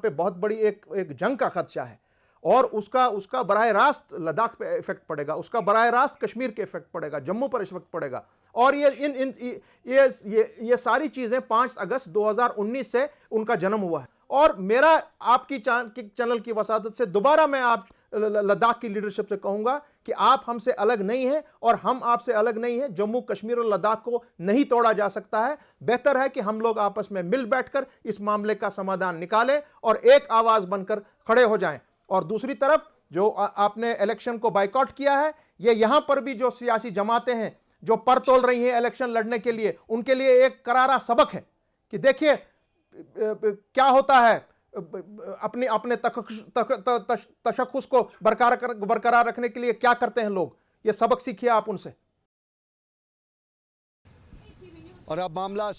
पे बहुत बड़ी एक जंग का खदशा है और उसका बराह रास्त लद्दाख पे इफेक्ट पड़ेगा, उसका बराह रास्त कश्मीर के इफेक्ट पड़ेगा, जम्मू पर इस वक्त पड़ेगा। और ये सारी चीजें 5 अगस्त 2019 से उनका जन्म हुआ है। और मेरा आपकी चैनल की वसादत से दोबारा मैं आप लद्दाख की लीडरशिप से कहूंगा कि आप हमसे अलग नहीं हैं और हम आपसे अलग नहीं हैं। जम्मू कश्मीर और लद्दाख को नहीं तोड़ा जा सकता है। बेहतर है कि हम लोग आपस में मिल बैठकर इस मामले का समाधान निकालें और एक आवाज बनकर खड़े हो जाएं। और दूसरी तरफ जो आपने इलेक्शन को बाइकआउट किया है, ये यहां पर भी जो सियासी जमातें हैं जो पर तोल रही हैं इलेक्शन लड़ने के लिए, उनके लिए एक करारा सबक है कि देखिए क्या होता है अपने तशख्खुस को बरकरार रखने के लिए क्या करते हैं लोग। ये सबक सीखिए आप उनसे। और अब मामला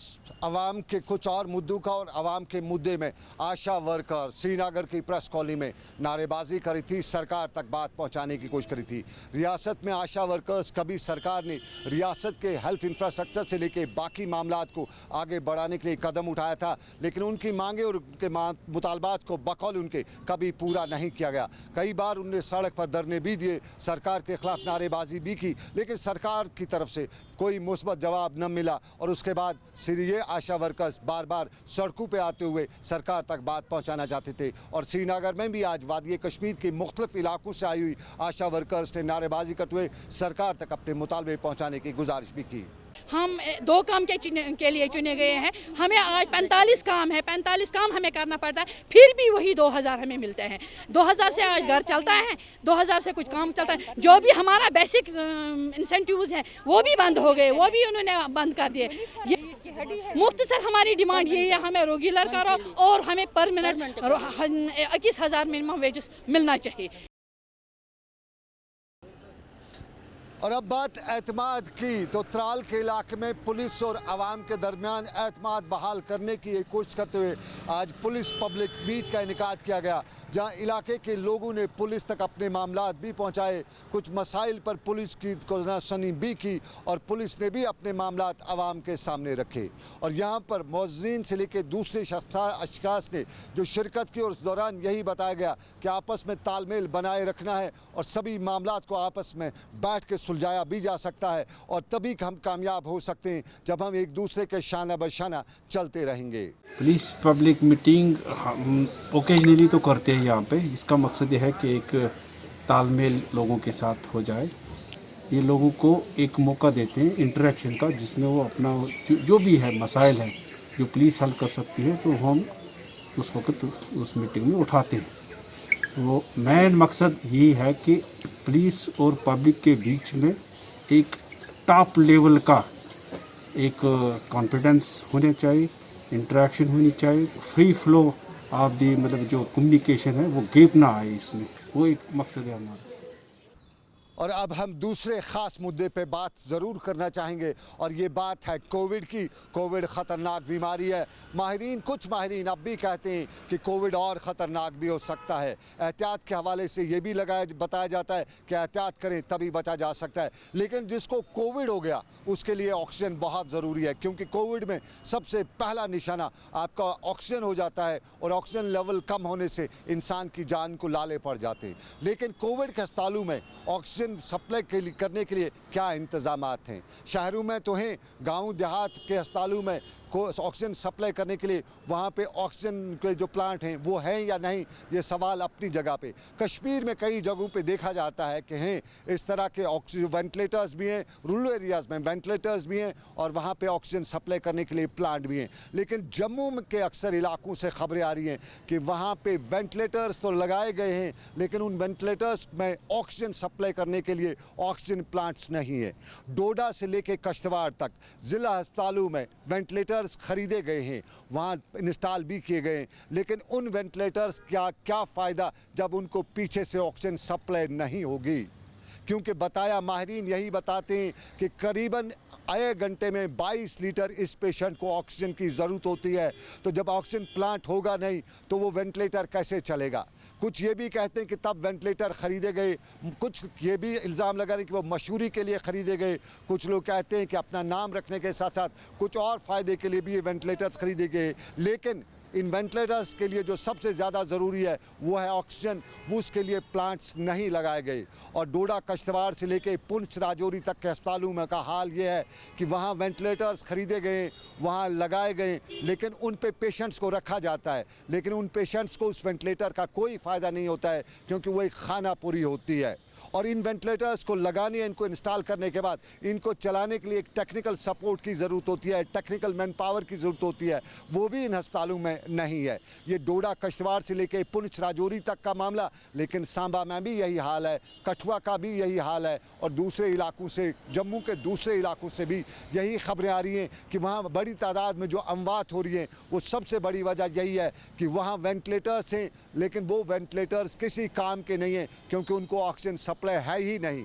अवाम के कुछ और मुद्दों का, और अवाम के मुद्दे में आशा वर्कर श्रीनगर की प्रेस कॉलोनी में नारेबाजी करी थी, सरकार तक बात पहुंचाने की कोशिश करी थी। रियासत में आशा वर्कर्स, कभी सरकार ने रियासत के हेल्थ इंफ्रास्ट्रक्चर से लेकर बाकी मामलात को आगे बढ़ाने के लिए कदम उठाया था, लेकिन उनकी मांगे और उनके मुतालबात को बकौल उनके कभी पूरा नहीं किया गया। कई बार उनने सड़क पर धरने भी दिए, सरकार के खिलाफ नारेबाजी भी की, लेकिन सरकार की तरफ से कोई मुस्बत जवाब न मिला। और उसके बाद ये आशा वर्कर्स बार बार सड़कों पे आते हुए सरकार तक बात पहुंचाना चाहते थे। और श्रीनगर में भी आज वादी कश्मीर के मुख्तलिफ इलाकों से आई हुई आशा वर्कर्स ने नारेबाजी करते हुए सरकार तक अपने मुतालबे पहुंचाने की गुजारिश भी की। हम 2 काम के लिए चुने गए हैं। हमें आज 45 काम है, 45 काम हमें करना पड़ता है, फिर भी वही 2000 हमें मिलते हैं। 2000 से आज घर चलता है, 2000 से कुछ काम चलता है। जो भी हमारा बेसिक इंसेंटिव्स हैं वो भी बंद हो गए, वो भी उन्होंने बंद कर दिए। मुख्तसर हमारी डिमांड यही है, हमें रेगुलर करो और हमें परमानेंट 21,000 मिनिमम वेजेस मिलना चाहिए। और अब बात एतमाद की, तो त्राल के इलाके में पुलिस और आवाम के दरमियान एतमाद बहाल करने की कोशिश करते हुए आज पुलिस पब्लिक मीट का इनेकाद किया गया, जहां इलाके के लोगों ने पुलिस तक अपने मामलात भी पहुंचाए, कुछ मसाइल पर पुलिस की कोनासनी भी की और पुलिस ने भी अपने मामलात आवाम के सामने रखे। और यहां पर मुअज्जिन से लेकर दूसरे अशखास ने जो शिरकत की और उस दौरान यही बताया गया कि आपस में तालमेल बनाए रखना है और सभी मामलात को आपस में बैठ के सुलझाया भी जा सकता है, और तभी हम कामयाब हो सकते हैं जब हम एक दूसरे के शाना बशाना चलते रहेंगे। पुलिस पब्लिक मीटिंग हम ओकेजनली तो करते हैं यहाँ पे। इसका मकसद ये है कि एक तालमेल लोगों के साथ हो जाए, ये लोगों को एक मौका देते हैं इंटरेक्शन का, जिसमें वो अपना जो भी है मसाइल है जो पुलिस हल कर सकती है, तो हम उस वक्त उस मीटिंग में उठाते हैं। वो मेन मकसद यही है कि पुलिस और पब्लिक के बीच में एक टॉप लेवल का एक कॉन्फिडेंस होना चाहिए, इंटरेक्शन होनी चाहिए, फ्री फ्लो ऑफ दी मतलब जो कम्युनिकेशन है वो गैप ना आए, इसमें वो एक मकसद है हमारा। और अब हम दूसरे ख़ास मुद्दे पे बात ज़रूर करना चाहेंगे, और ये बात है कोविड की। कोविड ख़तरनाक बीमारी है। कुछ माहिरीन अब भी कहते हैं कि कोविड और ख़तरनाक भी हो सकता है। एहतियात के हवाले से ये भी बताया जाता है कि एहतियात करें तभी बचा जा सकता है, लेकिन जिसको कोविड हो गया उसके लिए ऑक्सीजन बहुत ज़रूरी है, क्योंकि कोविड में सबसे पहला निशाना आपका ऑक्सीजन हो जाता है और ऑक्सीजन लेवल कम होने से इंसान की जान को लाले पड़ जाते हैं। लेकिन कोविड के अस्पतालों में ऑक्सीजन सप्लाई करने के लिए क्या इंतजामात हैं? शहरों में तो हैं, गांव देहात के अस्पतालों में ऑक्सीजन सप्लाई करने के लिए वहाँ पे ऑक्सीजन के जो प्लांट हैं वो हैं या नहीं, ये सवाल अपनी जगह पे। कश्मीर में कई जगहों पे देखा जाता है कि हैं इस तरह के ऑक्सीजन वेंटिलेटर्स भी हैं, रूरल एरियाज़ में वेंटिलेटर्स भी हैं और वहाँ पे ऑक्सीजन सप्लाई करने के लिए प्लांट भी हैं। लेकिन जम्मू के अक्सर इलाकों से खबरें आ रही हैं कि वहाँ पे वेंटिलेटर्स तो लगाए गए हैं, लेकिन उन वेंटिलेटर्स में ऑक्सीजन सप्लाई करने के लिए ऑक्सीजन प्लांट्स नहीं है। डोडा से लेकर कश्तवाड़ तक ज़िला अस्पतालों में वेंटिलेटर खरीदे गए हैं, वहाँ इंस्टॉल भी किए गए, लेकिन उन वेंटिलेटर्स का क्या फ़ायदा जब उनको पीछे से ऑक्सीजन सप्लाई नहीं होगी? क्योंकि बताया माहिरीन यही बताते हैं कि करीबन 1 घंटे में 22 लीटर इस पेशेंट को ऑक्सीजन की ज़रूरत होती है। तो जब ऑक्सीजन प्लांट होगा नहीं तो वो वेंटिलेटर कैसे चलेगा? कुछ ये भी कहते हैं कि तब वेंटिलेटर ख़रीदे गए, कुछ ये भी इल्ज़ाम लगा रहे कि वो मशहूरी के लिए ख़रीदे गए, कुछ लोग कहते हैं कि अपना नाम रखने के साथ साथ कुछ और फ़ायदे के लिए भी ये वेंटिलेटर्स ख़रीदे गए। लेकिन इन वेंटिलेटर्स के लिए जो सबसे ज़्यादा ज़रूरी है वो है ऑक्सीजन, वो उसके लिए प्लांट्स नहीं लगाए गए। और डोडा कश्तवाड़ से लेके पुंछ राजौरी तक के अस्पतालों में का हाल ये है कि वहाँ वेंटिलेटर्स खरीदे गए, वहाँ लगाए गए, लेकिन उन पे पेशेंट्स को रखा जाता है, लेकिन उन पेशेंट्स को उस वेंटिलेटर का कोई फ़ायदा नहीं होता है, क्योंकि वो एक खानापुरी होती है। और इन वेंटिलेटर्स को लगाने, इनको इंस्टॉल करने के बाद इनको चलाने के लिए एक टेक्निकल सपोर्ट की ज़रूरत होती है, टेक्निकल मैन पावर की ज़रूरत होती है, वो भी इन अस्पतालों में नहीं है। ये डोडा कश्तवाड़ से लेके पुंछ राजौरी तक का मामला, लेकिन सांबा में भी यही हाल है, कठुआ का भी यही हाल है, और दूसरे इलाकों से, जम्मू के दूसरे इलाकों से भी यही खबरें आ रही हैं कि वहाँ बड़ी तादाद में जो अमवात हो रही हैं, वो सबसे बड़ी वजह यही है कि वहाँ वेंटिलेटर्स हैं, लेकिन वो वेंटिलेटर्स किसी काम के नहीं हैं, क्योंकि उनको ऑक्सीजन सप्लाई है ही नहीं।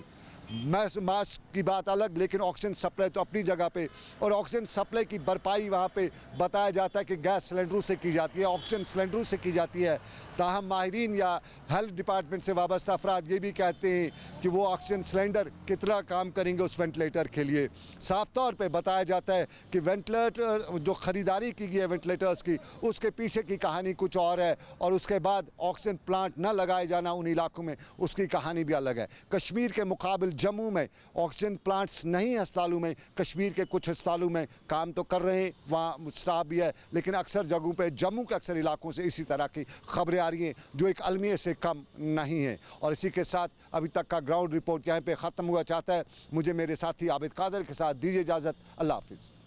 मास्क की बात अलग, लेकिन ऑक्सीजन सप्लाई तो अपनी जगह पे, और ऑक्सीजन सप्लाई की भरपाई वहाँ पे बताया जाता है कि गैस सिलेंडरों से की जाती है, ऑक्सीजन सिलेंडरों से की जाती है। ताहम माहिरीन या हेल्थ डिपार्टमेंट से वाबस्ता अफराद ये भी कहते हैं कि वो ऑक्सीजन सिलेंडर कितना काम करेंगे उस वेंटिलेटर के लिए। साफ तौर पे बताया जाता है कि वेंटिलेटर जो ख़रीदारी की गई है वेंटिलेटर्स की, उसके पीछे की कहानी कुछ और है, और उसके बाद ऑक्सीजन प्लांट न लगाए जाना उन इलाकों में, उसकी कहानी भी अलग है। कश्मीर के मुकाबले जम्मू में ऑक्सीजन प्लांट्स नहीं अस्पतालों में, कश्मीर के कुछ अस्पतालों में काम तो कर रहे हैं, वहाँ स्टाफ भी है, लेकिन अक्सर जगहों पे, जम्मू के अक्सर इलाकों से इसी तरह की खबरें आ रही हैं जो एक अलमिया से कम नहीं है। और इसी के साथ अभी तक का ग्राउंड रिपोर्ट यहाँ पे ख़त्म हुआ चाहता है। मुझे मेरे साथी आबिद कादर के साथ दीजिए इजाज़त। अल्लाह हाफिज़।